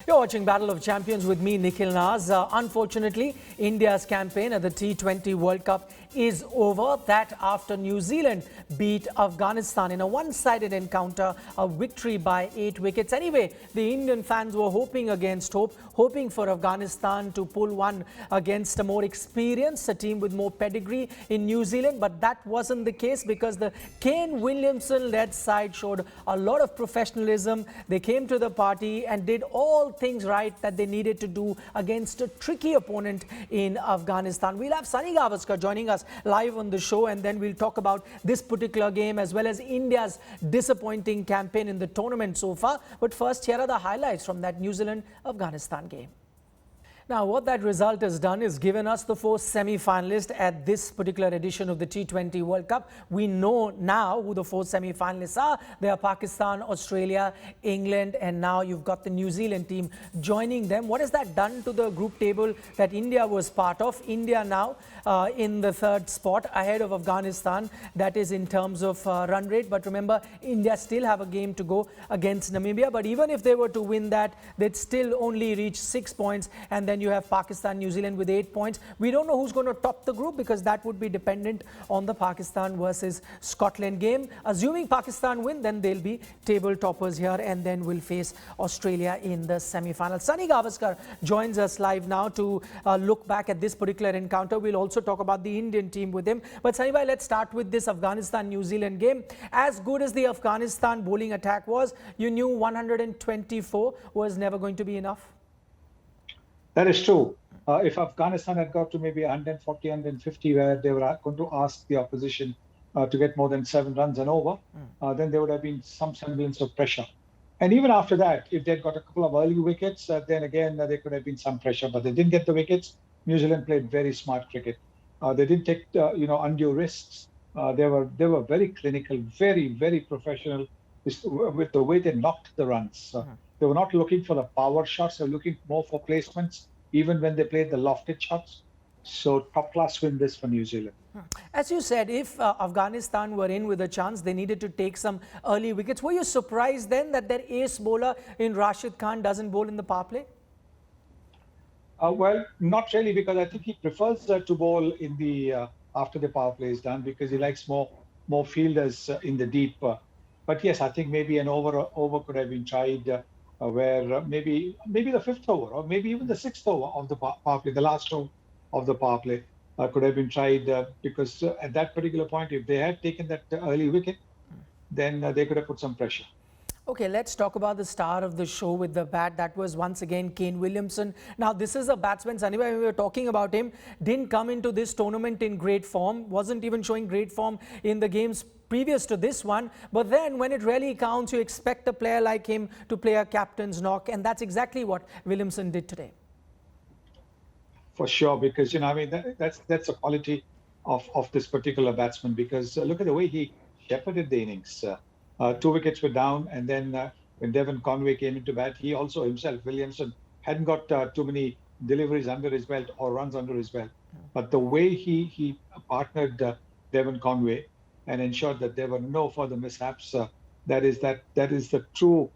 You're watching Battle of Champions with me, Nikhil Naz. Unfortunately, India's campaign at the T20 World Cup is over. That after New Zealand beat Afghanistan in a one-sided encounter, a victory by 8 wickets. Anyway, the Indian fans were hoping against hope, hoping for Afghanistan to pull one against a more experienced, a team with more pedigree in New Zealand. But that wasn't the case because the Kane Williamson-led side showed a lot of professionalism. They came to the party and did all things right that they needed to do against a tricky opponent in Afghanistan. We'll have Sunil Gavaskar joining us live on the show, and then we'll talk about this particular game as well as India's disappointing campaign in the tournament so far. But first, here are the highlights from that New Zealand-Afghanistan game. Now, what that result has done is given us the 4 semi-finalists at this particular edition of the T20 World Cup. We know now who the 4 semi-finalists are. They are Pakistan, Australia, England, and now you've got the New Zealand team joining them. What has that done to the group table that India was part of? India now in the 3rd spot ahead of Afghanistan. That is in terms of run rate. But remember, India still have a game to go against Namibia. But even if they were to win that, they'd still only reach 6 points. And then you have Pakistan, New Zealand with 8 points. We don't know who's going to top the group because that would be dependent on the Pakistan versus Scotland game. Assuming Pakistan win, then they'll be table toppers here and then will face Australia in the semi-final. Sunil Gavaskar joins us live now to look back at this particular encounter. We'll also talk about the Indian team with him. But Sunil, let's start with this Afghanistan-New Zealand game. As good as the Afghanistan bowling attack was, you knew 124 was never going to be enough. That is true. If Afghanistan had got to maybe 140, 150, where they were going to ask the opposition to get more than 7 runs and over, then there would have been some semblance of pressure. And even after that, if they'd got a couple of early wickets, then again, there could have been some pressure. But they didn't get the wickets. New Zealand played very smart cricket. They didn't take undue risks. They were very clinical, very, very professional with the way they knocked the runs. They were not looking for the power shots. They were looking more for placements, even when they played the lofted shots. So top class win this for New Zealand. As you said, if Afghanistan were in with a chance, they needed to take some early wickets. Were you surprised then that their ace bowler in Rashid Khan doesn't bowl in the power play? Well, not really, because I think he prefers to bowl in the after the power play is done because he likes more fielders in the deep. But yes, I think maybe an over could have been tried. Where maybe the 5th over or maybe even the 6th over of the power play, the last over of the power play could have been tried because at that particular point, if they had taken that early wicket, then they could have put some pressure. Okay, let's talk about the star of the show with the bat. That was once again Kane Williamson. Now, this is a batsman, anyway, we were talking about him, didn't come into this tournament in great form, wasn't even showing great form in the games previous to this one. But then when it really counts, you expect a player like him to play a captain's knock. And that's exactly what Williamson did today. For sure, because, that's a quality of this particular batsman, because look at the way he shepherded the innings. 2 wickets were down, and then when Devon Conway came into bat, he also himself, Williamson, hadn't got too many deliveries under his belt or runs under his belt. But the way he partnered Devon Conway and ensured that there were no further mishaps, that is the true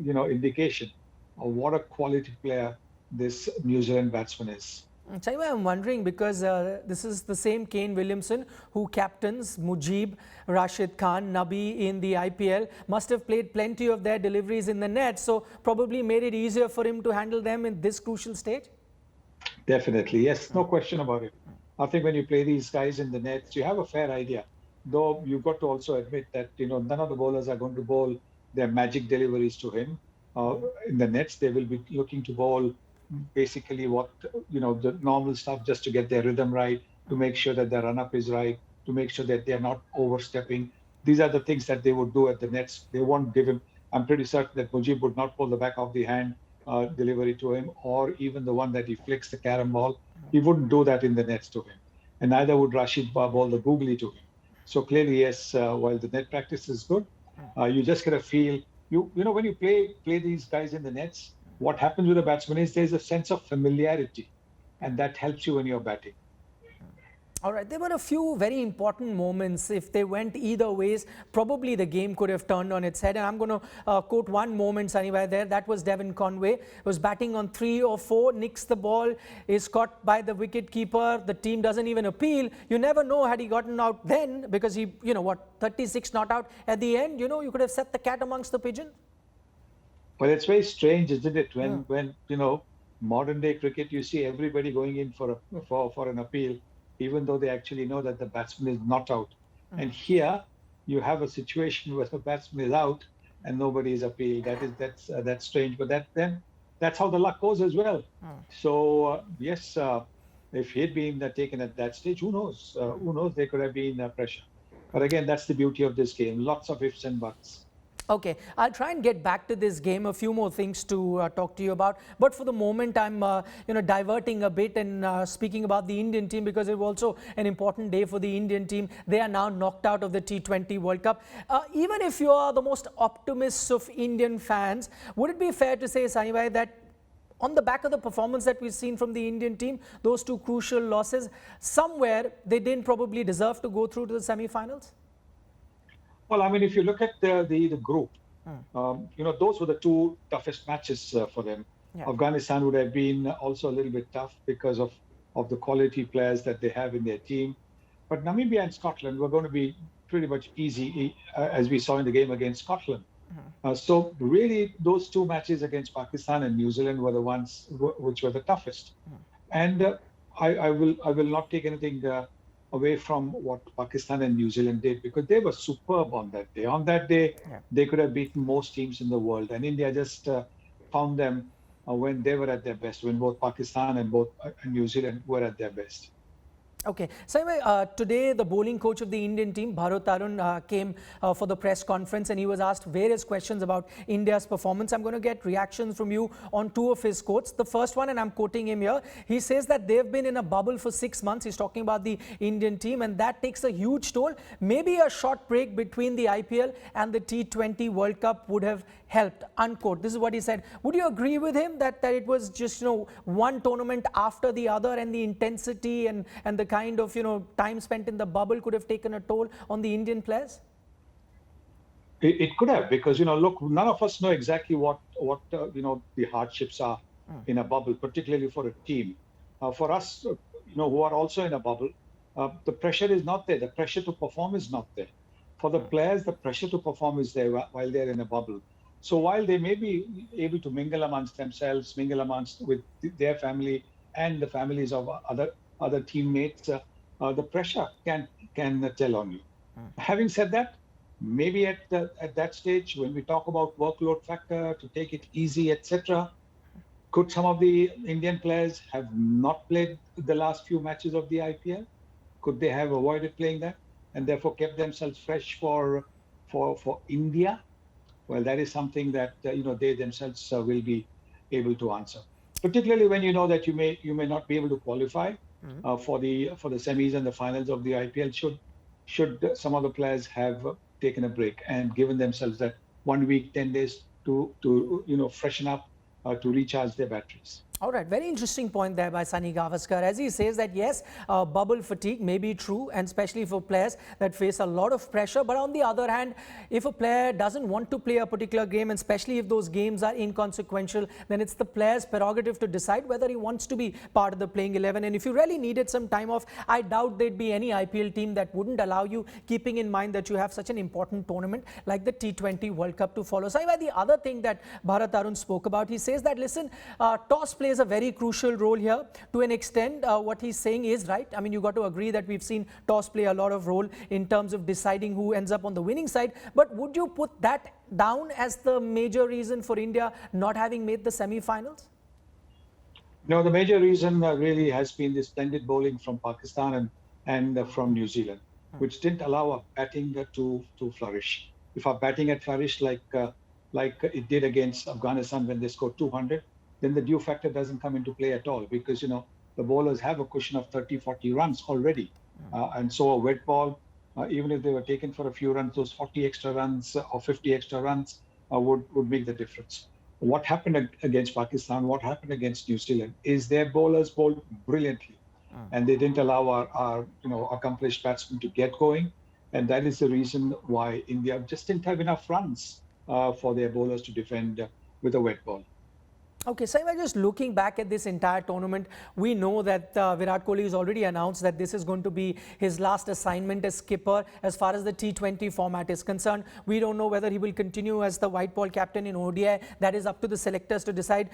indication of what a quality player this New Zealand batsman is. I'm wondering because this is the same Kane Williamson who captains Mujib, Rashid Khan, Nabi in the IPL. Must have played plenty of their deliveries in the net, so probably made it easier for him to handle them in this crucial stage? Definitely, yes, no question about it. I think when you play these guys in the nets, you have a fair idea. Though you've got to also admit that none of the bowlers are going to bowl their magic deliveries to him. In the nets, they will be looking to bowl basically what the normal stuff just to get their rhythm right, to make sure that their run-up is right, to make sure that they're not overstepping. These are the things that they would do at the nets. They won't give him. I'm pretty certain that Mujib would not pull the back of the hand delivery to him, or even the one that he flicks the carom ball. He wouldn't do that in the nets to him, and neither would Rashid bowl the googly to him. So clearly, yes, while the net practice is good, you just get a feel. When you play these guys in the nets, what happens with a batsman is there's a sense of familiarity, and that helps you when you're batting. All right, there were a few very important moments. If they went either ways, probably the game could have turned on its head. And I'm going to quote one moment, Sunny, there. That was Devon Conway. Was batting on 3 or 4, nicks the ball, is caught by the wicket keeper. The team doesn't even appeal. You never know had he gotten out then, because he, 36 not out at the end. You could have set the cat amongst the pigeons. Well, it's very strange, isn't it? When modern day cricket, you see everybody going in for an appeal, even though they actually know that the batsman is not out. And here you have a situation where the batsman is out and nobody is appealed. That's strange, but that's how the luck goes as well. So yes, if he'd been taken at that stage, who knows? Who knows? There could have been pressure. But again, that's the beauty of this game. Lots of ifs and buts. Okay, I'll try and get back to this game. A few more things to talk to you about. But for the moment, I'm diverting a bit and speaking about the Indian team, because it was also an important day for the Indian team. They are now knocked out of the T20 World Cup. Even if you are the most optimists of Indian fans, would it be fair to say, Sunny, that on the back of the performance that we've seen from the Indian team, those two crucial losses, somewhere they didn't probably deserve to go through to the semi-finals? Well, I mean, if you look at the group, those were the two toughest matches for them. Yeah. Afghanistan would have been also a little bit tough because of the quality players that they have in their team. But Namibia and Scotland were going to be pretty much easy, as we saw in the game against Scotland. So really, those two matches against Pakistan and New Zealand were the ones which were the toughest. And I will not take anything away from what Pakistan and New Zealand did, because they were superb on that day. On that day, they could have beaten most teams in the world, and India just found them when they were at their best, when both Pakistan and New Zealand were at their best. Okay. So anyway, today the bowling coach of the Indian team, Bharat Arun, came for the press conference, and he was asked various questions about India's performance. I'm going to get reactions from you on two of his quotes. The first one, and I'm quoting him here, he says that they've been in a bubble for 6 months. He's talking about the Indian team, and that takes a huge toll. Maybe a short break between the IPL and the T20 World Cup would have helped, unquote. This is what he said. Would you agree with him that it was just, one tournament after the other, and the intensity and the kind of, time spent in the bubble could have taken a toll on the Indian players? It could have, because, look, none of us know exactly what the hardships are in a bubble, particularly for a team. For us, who are also in a bubble, the pressure is not there. The pressure to perform is not there. For the players, the pressure to perform is there while they're in a bubble. So while they may be able to mingle amongst themselves, mingle amongst with their family and the families of other teammates, the pressure can tell on you. Having said that, maybe at that stage, when we talk about workload factor, to take it easy, etc., could some of the Indian players have not played the last few matches of the IPL? Could they have avoided playing that and therefore kept themselves fresh for India? Well, that is something that they themselves will be able to answer. Particularly when you know that you may not be able to qualify for the semis and the finals of the IPL. Should some of the players have taken a break and given themselves that 1 week, 10 days to freshen up, to recharge their batteries. All right, very interesting point there by Sunil Gavaskar, as he says that yes, bubble fatigue may be true, and especially for players that face a lot of pressure. But on the other hand, if a player doesn't want to play a particular game, and especially if those games are inconsequential, then it's the player's prerogative to decide whether he wants to be part of the playing 11. And if you really needed some time off, I doubt there'd be any IPL team that wouldn't allow you, keeping in mind that you have such an important tournament like the T20 World Cup to follow. So the other thing that Bharat Arun spoke about, he says that, listen, toss plays a very crucial role here. To an extent, what he's saying is right. I mean, you got to agree that we've seen toss play a lot of role in terms of deciding who ends up on the winning side. But would you put that down as the major reason for India not having made the semi-finals? No, the major reason really has been the splendid bowling from Pakistan and from New Zealand, which didn't allow our batting to flourish. If our batting had flourished like it did against Afghanistan when they scored 200, then the due factor doesn't come into play at all, because the bowlers have a cushion of 30-40 runs already, and so a wet ball, even if they were taken for a few runs, those 40 extra runs or 50 extra runs would make the difference. What happened against Pakistan, what happened against New Zealand, is their bowlers bowled brilliantly. and they didn't allow our accomplished batsmen to get going. And that is the reason why India just didn't have enough runs for their bowlers to defend with a wet ball. Okay, so just looking back at this entire tournament, we know that Virat Kohli has already announced that this is going to be his last assignment as skipper as far as the T20 format is concerned. We don't know whether he will continue as the white ball captain in ODI. That is up to the selectors to decide.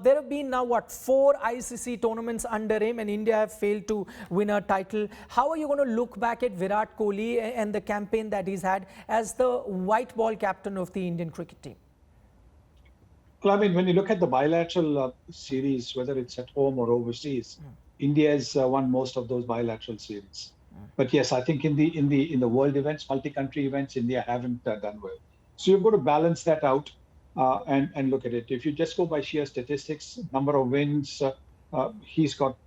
There have been now, 4 ICC tournaments under him, and India have failed to win a title. How are you going to look back at Virat Kohli and the campaign that he's had as the white ball captain of the Indian cricket team? Well, I mean, when you look at the bilateral series, whether it's at home or overseas, India has won most of those bilateral series. But yes, I think in the world events, multi-country events, India haven't done well. So you've got to balance that out and look at it. If you just go by sheer statistics, number of wins, he's got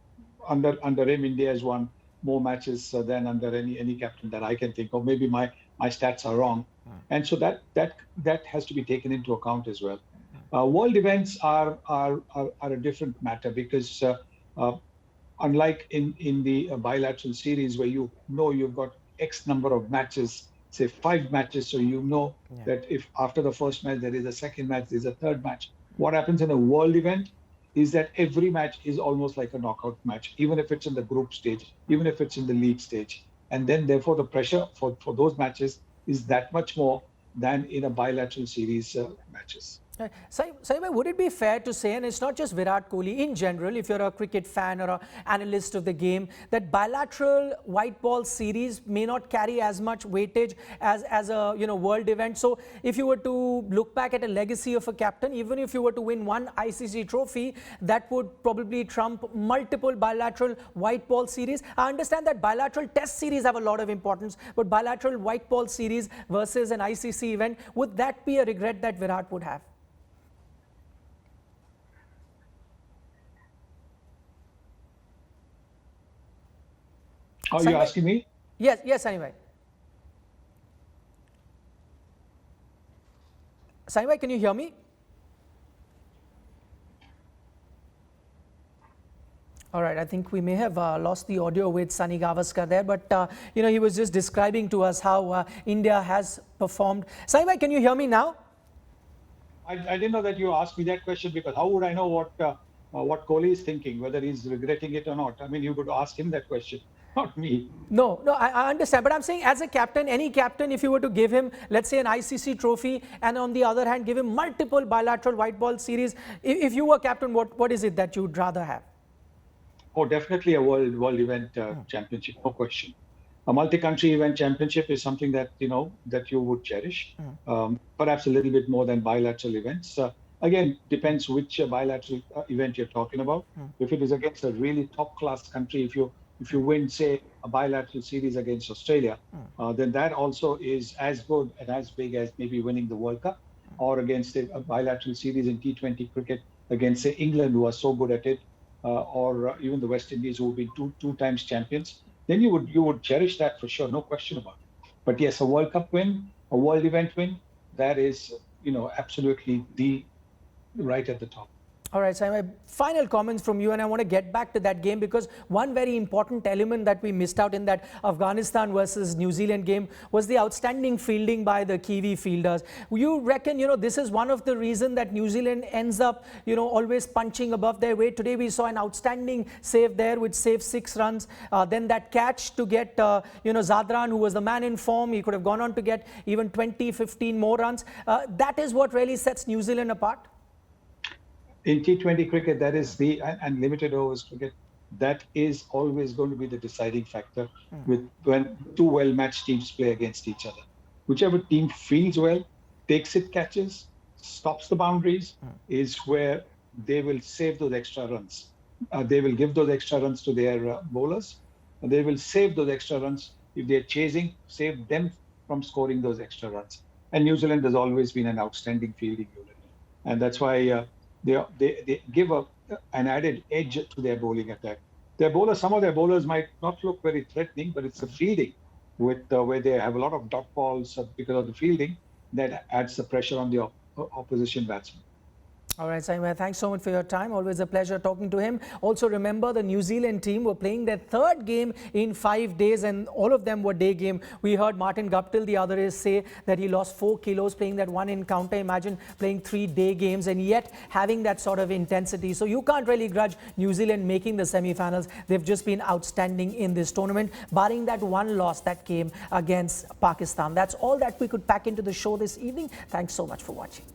under him, India has won more matches than under any captain that I can think of. Maybe my stats are wrong, and so that has to be taken into account as well. World events are a different matter because unlike in the bilateral series where you've got X number of matches, say 5 matches, so that if after the first match there is a second match, there's a third match. What happens in a world event is that every match is almost like a knockout match, even if it's in the group stage, even if it's in the league stage. And then therefore the pressure for those matches is that much more than in a bilateral series matches. Saibhai, would it be fair to say, and it's not just Virat Kohli, in general, if you're a cricket fan or an analyst of the game, that bilateral white ball series may not carry as much weightage as a world event? So if you were to look back at a legacy of a captain, even if you were to win one ICC trophy, that would probably trump multiple bilateral white ball series. I understand that bilateral test series have a lot of importance, but bilateral white ball series versus an ICC event, would that be a regret that Virat would have? Are you asking me? Yes, anyway. Saibhai, can you hear me? All right, I think we may have lost the audio with Sunil Gavaskar there, but he was just describing to us how India has performed. Saibhai, can you hear me now? I didn't know that you asked me that question, because how would I know what Kohli is thinking, whether he's regretting it or not? I mean, you could ask him that question, not me. No, I understand. But I'm saying, as a captain, any captain, if you were to give him, let's say, an ICC trophy, and on the other hand, give him multiple bilateral white ball series, if you were captain, what is it that you'd rather have? Oh, definitely a world event championship, no question. A multi-country event championship is something that you would cherish, perhaps a little bit more than bilateral events. Again, depends which bilateral event you're talking about. If it is against a really top-class country, if you win, say, a bilateral series against Australia, then that also is as good and as big as maybe winning the World Cup, or against a bilateral series in T20 cricket against, say, England, who are so good at it, or even the West Indies, who have been two times champions. Then you would cherish that for sure, no question about it. But yes, a World Cup win, a world event win, that is, absolutely right at the top. All right, so my final comments from you, and I want to get back to that game, because one very important element that we missed out in that Afghanistan versus New Zealand game was the outstanding fielding by the Kiwi fielders. You reckon, this is one of the reasons that New Zealand ends up, always punching above their weight? Today we saw an outstanding save there, which saved 6 runs. Then that catch to get, Zadran, who was the man in form, he could have gone on to get even 20, 15 more runs. That is what really sets New Zealand apart. In T20 cricket, that is and limited overs cricket, that is always going to be the deciding factor when two well-matched teams play against each other. Whichever team fields well, takes it catches, stops the boundaries, is where they will save those extra runs. They will give those extra runs to their bowlers. They will save those extra runs. If they're chasing, save them from scoring those extra runs. And New Zealand has always been an outstanding fielding unit. And that's why they give an added edge to their bowling attack. Some of their bowlers might not look very threatening, but it's the fielding where they have a lot of dot balls because of the fielding that adds the pressure on the opposition batsman. All right, Saima, thanks so much for your time. Always a pleasure talking to him. Also, remember the New Zealand team were playing their third game in 5 days, and all of them were day game. We heard Martin Guptill the other day say that he lost 4 kilos playing that one encounter. Imagine playing 3 day games and yet having that sort of intensity. So you can't really grudge New Zealand making the semi-finals. They've just been outstanding in this tournament, barring that one loss that came against Pakistan. That's all that we could pack into the show this evening. Thanks so much for watching.